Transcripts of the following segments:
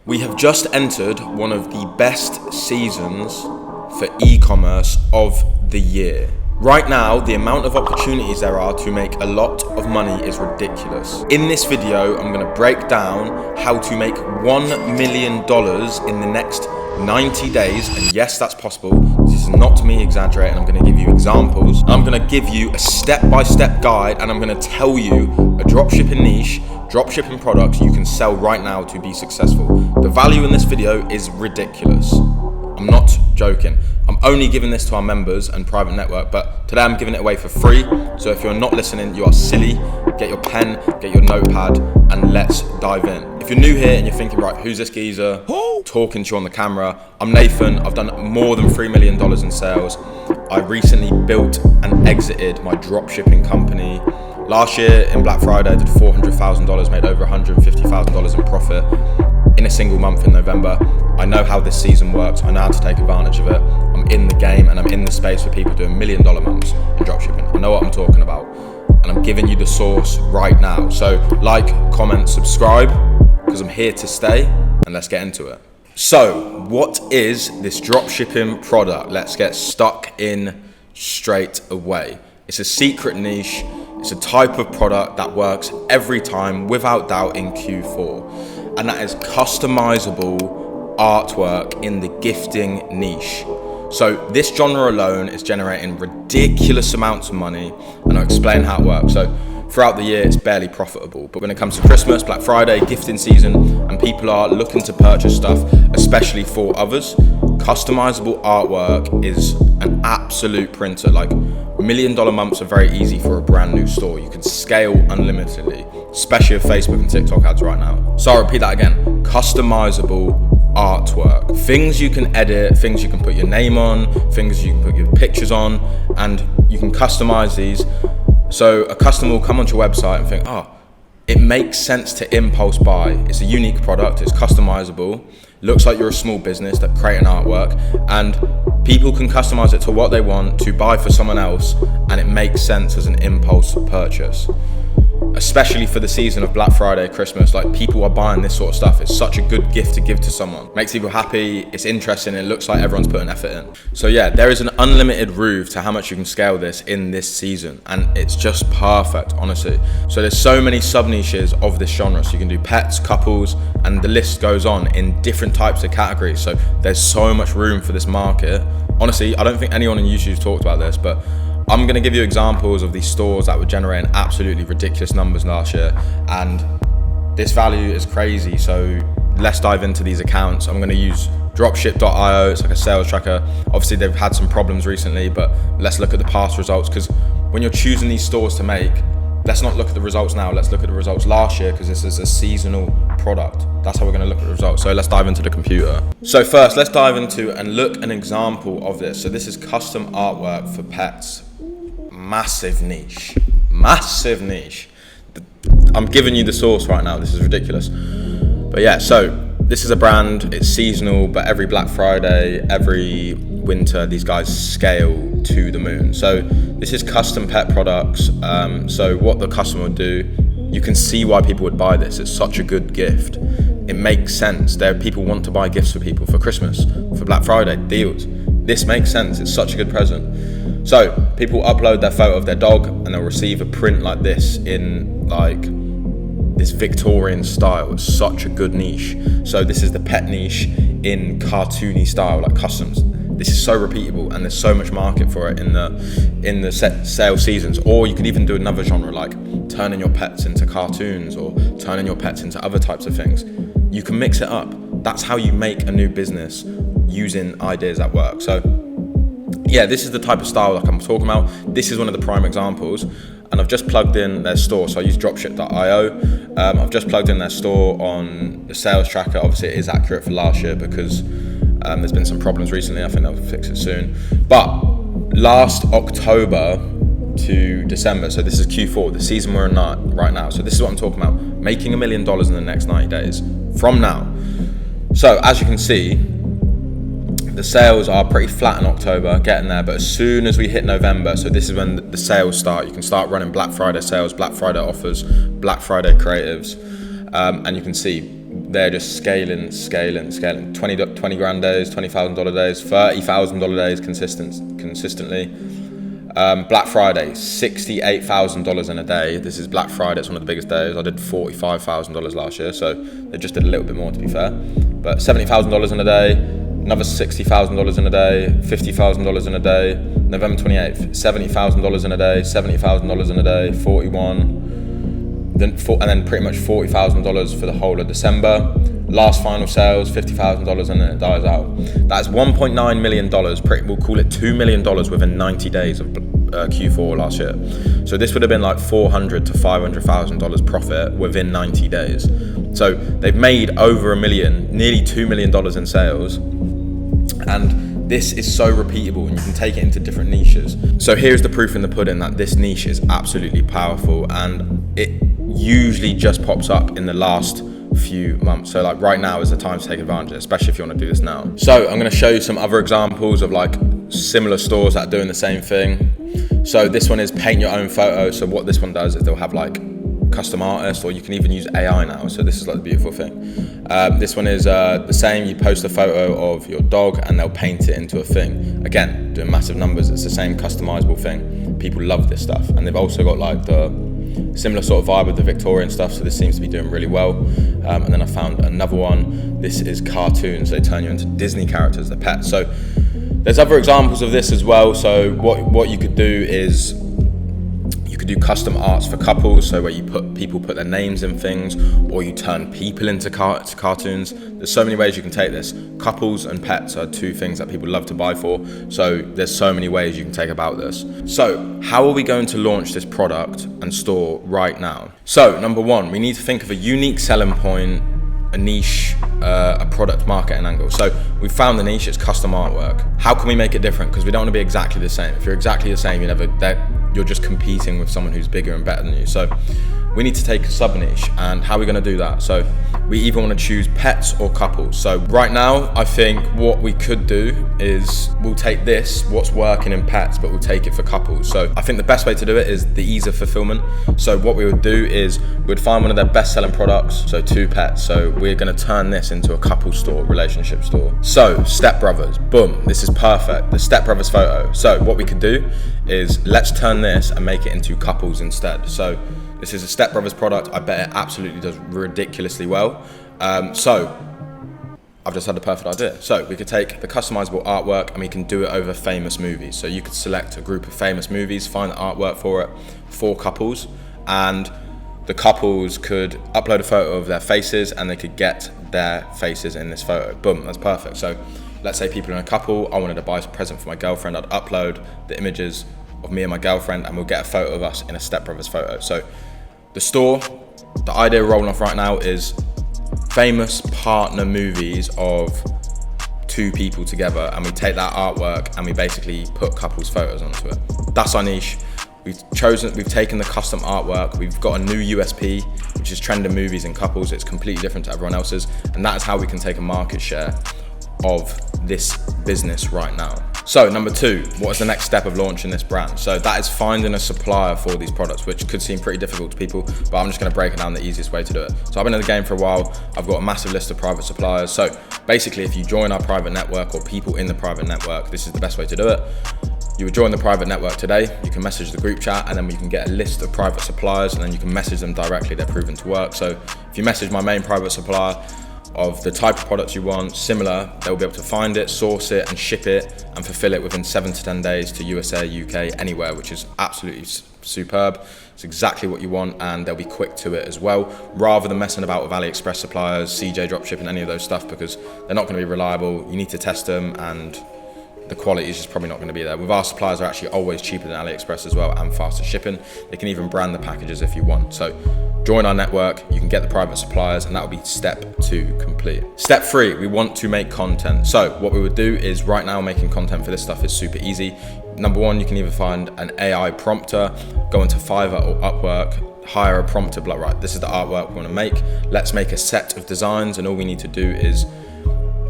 We have just entered one of the best seasons for e-commerce of the year. Right now, the amount of opportunities there are to make a lot of money is ridiculous. In this video, I'm going to break down how to make $1 million in the next 90 days. And yes, that's possible. This is not me exaggerating. I'm going to give you examples. I'm going to give you a step-by-step guide, and I'm going to tell you a dropshipping niche, dropshipping products you can sell right now to be successful. The value in this video is ridiculous. I'm not joking. I'm only giving this to our members and private network, but today I'm giving it away for free. So if you're not listening, you are silly. Get your pen, get your notepad, and let's dive in. If you're new here and you're thinking, right, who's this geezer talking to you on the camera? I'm Nathan. I've done more than $3 million in sales. I recently built and exited my dropshipping company. Last year in Black Friday, I did $400,000, made over $150,000 in profit in a single month in November. I know how this season works. I know how to take advantage of it. I'm in the game and I'm in the space for people doing $1 million months in dropshipping. I know what I'm talking about, and I'm giving you the source right now. So like, comment, subscribe, because I'm here to stay, and let's get into it. So what is this dropshipping product? Let's get stuck in straight away. It's a secret niche. It's a type of product that works every time without doubt in Q4. And that is customizable artwork in the gifting niche. So this genre alone is generating ridiculous amounts of money, and I'll explain how it works. So throughout the year, it's barely profitable. But when it comes to Christmas, Black Friday, gifting season, and people are looking to purchase stuff, especially for others, customizable artwork is an absolute printer. Like, $1 million months are very easy for a brand new store. You can scale unlimitedly, especially with Facebook and TikTok ads right now. So I'll repeat that again. Customizable artwork. Things you can edit, things you can put your name on, things you can put your pictures on, and you can customize these. So a customer will come onto your website and think, oh, it makes sense to impulse buy. It's a unique product, it's customizable, looks like you're a small business that create an artwork, and people can customize it to what they want to buy for someone else, and it makes sense as an impulse purchase. Especially for the season of Black Friday, Christmas, like, people are buying this sort of stuff. It's such a good gift to give to someone. Makes people happy, it's interesting, it looks like everyone's putting effort in. So yeah, there is an unlimited roof to how much you can scale this in this season, and it's just perfect, honestly. So there's so many sub-niches of this genre. So you can do pets, couples, and the list goes on in different types of categories. So there's so much room for this market. Honestly, I don't think anyone on YouTube's talked about this, but I'm going to give you examples of these stores that were generating absolutely ridiculous numbers last year, and this value is crazy. So let's dive into these accounts. I'm going to use Dropship.io. It's like a sales tracker. Obviously, they've had some problems recently, but let's look at the past results, because when you're choosing these stores to make, let's not look at the results now. Let's look at the results last year, because this is a seasonal product. That's how we're going to look at the results. So let's dive into the computer. So first, let's dive into and look an example of this. So this is custom artwork for pets. Massive niche. I'm giving you the source right now. This is ridiculous. But yeah, so this is a brand. It's seasonal, but every Black Friday, every winter, these guys scale to the moon. So this is custom pet products. So what the customer would do, you can see why people would buy this. It's such a good gift. It makes sense. People want to buy gifts for people for Christmas, for Black Friday, deals. This makes sense. It's such a good present. So people upload their photo of their dog, and they'll receive a print like this in like this Victorian style. It's such a good niche. So this is the pet niche in cartoony style, like customs. This is so repeatable, and there's so much market for it in the sales seasons. Or you could even do another genre, like turning your pets into cartoons or turning your pets into other types of things. You can mix it up. That's how you make a new business, using ideas that work. So yeah, this is the type of style like I'm talking about. This is one of the prime examples, and I've just plugged in their store. So I use Dropship.io. I've just plugged in their store on the sales tracker. Obviously, it is accurate for last year, because there's been some problems recently. I think they'll fix it soon. But last October to December, so this is Q4, the season we're in right now. So this is what I'm talking about, making $1 million in the next 90 days from now. So as you can see, the sales are pretty flat in October, getting there, but as soon as we hit November, so this is when the sales start, you can start running Black Friday sales, Black Friday offers, Black Friday creatives, and you can see they're just scaling. 20 grand days, $20,000 days, $30,000 days consistently. Black Friday, $68,000 in a day. This is Black Friday, it's one of the biggest days. I did $45,000 last year, so they just did a little bit more, to be fair. But $70,000 in a day, another $60,000 in a day, $50,000 in a day. November 28th, $70,000 in a day, $70,000 in a day, 41. And then pretty much $40,000 for the whole of December. Last final sales, $50,000, and then it dies out. That's $1.9 million, we'll call it $2 million within 90 days of Q4 last year. So this would have been like $400,000 to $500,000 profit within 90 days. So they've made over $1 million, nearly $2 million in sales. And this is so repeatable, and you can take it into different niches. So here's the proof in the pudding that this niche is absolutely powerful, and it usually just pops up in the last few months. So like right now is the time to take advantage, especially if you want to do this now. So I'm going to show you some other examples of like similar stores that are doing the same thing. So this one is paint your own photo. So what this one does is they'll have like custom artists, or you can even use AI now. So this is like the beautiful thing. This one is the same. You post a photo of your dog and they'll paint it into a thing. Again, doing massive numbers. It's the same customizable thing. People love this stuff. And they've also got like the similar sort of vibe with the Victorian stuff, so this seems to be doing really well. And then I found another one. This is cartoons. They turn you into Disney characters, the pets. So there's other examples of this as well. So what you could do is you could do custom arts for couples, so where you people put their names in things, or you turn people into cartoons. There's so many ways you can take this. Couples and pets are two things that people love to buy for, so there's so many ways you can take about this. So how are we going to launch this product and store right now? So number one, we need to think of a unique selling point, a niche, a product marketing angle. So we found the niche, it's custom artwork. How can we make it different? Because we don't want to be exactly the same. If you're exactly the same, you're just competing with someone who's bigger and better than you. So we need to take a sub niche, and how are we going to do that? So we either want to choose pets or couples. So right now, I think what we could do is we'll take what's working in pets, but we'll take it for couples. So I think the best way to do it is the ease of fulfillment. So what we would do is we'd find one of their best selling products, so 2 pets. So we're going to turn this into a couple store, relationship store. So Step Brothers, boom, this is perfect. The Step Brothers photo. So what we could do is let's turn this and make it into couples instead. So this is a Step Brothers product. I bet it absolutely does ridiculously well. So I've just had the perfect idea. So we could take the customizable artwork and we can do it over famous movies. So you could select a group of famous movies, find the artwork for it for couples, and the couples could upload a photo of their faces and they could get their faces in this photo. Boom, that's perfect. So let's say people in a couple, I wanted to buy a present for my girlfriend. I'd upload the images of me and my girlfriend and we'll get a photo of us in a Step Brothers photo. So the store, the idea rolling off right now is famous partner movies of 2 people together, and we take that artwork and we basically put couples photos onto it. That's our niche. We've taken the custom artwork, we've got a new USP, which is trending movies and couples. It's completely different to everyone else's, and that is how we can take a market share of this business right now. So number 2, what is the next step of launching this brand? So that is finding a supplier for these products, which could seem pretty difficult to people, but I'm just gonna break it down the easiest way to do it. So I've been in the game for a while. I've got a massive list of private suppliers. So basically, if you join our private network or people in the private network, this is the best way to do it. You would join the private network today, you can message the group chat, and then you can get a list of private suppliers, and then you can message them directly. They're proven to work. So if you message my main private supplier of the type of products you want, similar, they'll be able to find it, source it, and ship it and fulfill it within 7 to 10 days to USA, UK, anywhere, which is absolutely superb. It's exactly what you want, and they'll be quick to it as well, rather than messing about with AliExpress suppliers, CJ Dropshipping, any of those stuff, because they're not going to be reliable. You need to test them, and the quality is just probably not going to be there. With our suppliers, are actually always cheaper than AliExpress as well, and faster shipping. They can even brand the packages if you want. So join our network, you can get the private suppliers, and that will be step 2 complete. Step 3, we want to make content. So what we would do is, right now making content for this stuff is super easy. Number 1, you can either find an AI prompter, go into Fiverr or Upwork, hire a prompter, like, right, this is the artwork we want to make. Let's make a set of designs, and all we need to do is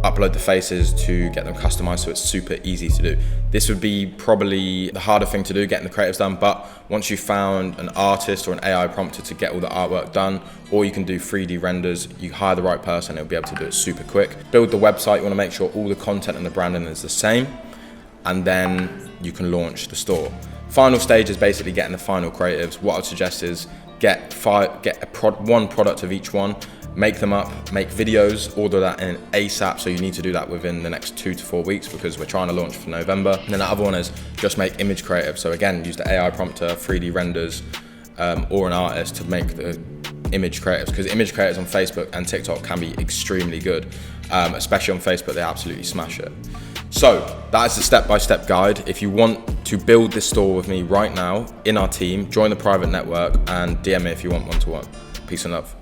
upload the faces to get them customized so it's super easy to do. This would be probably the harder thing to do, getting the creatives done, but once you've found an artist or an AI prompter to get all the artwork done, or you can do 3D renders, you hire the right person, it'll be able to do it super quick. Build the website, you wanna make sure all the content and the branding is the same, and then you can launch the store. Final stage is basically getting the final creatives. What I'd suggest is get one product of each one, make them up, make videos, order that in ASAP, so you need to do that within the next 2 to 4 weeks because we're trying to launch for November. And then the other one is just make image creative. So again, use the AI prompter, 3D renders, or an artist to make the image creatives, because image creatives on Facebook and TikTok can be extremely good, especially on Facebook, they absolutely smash it. So that is the step-by-step guide. If you want to build this store with me right now in our team, join the private network and DM me if you want one-to-one. Peace and love.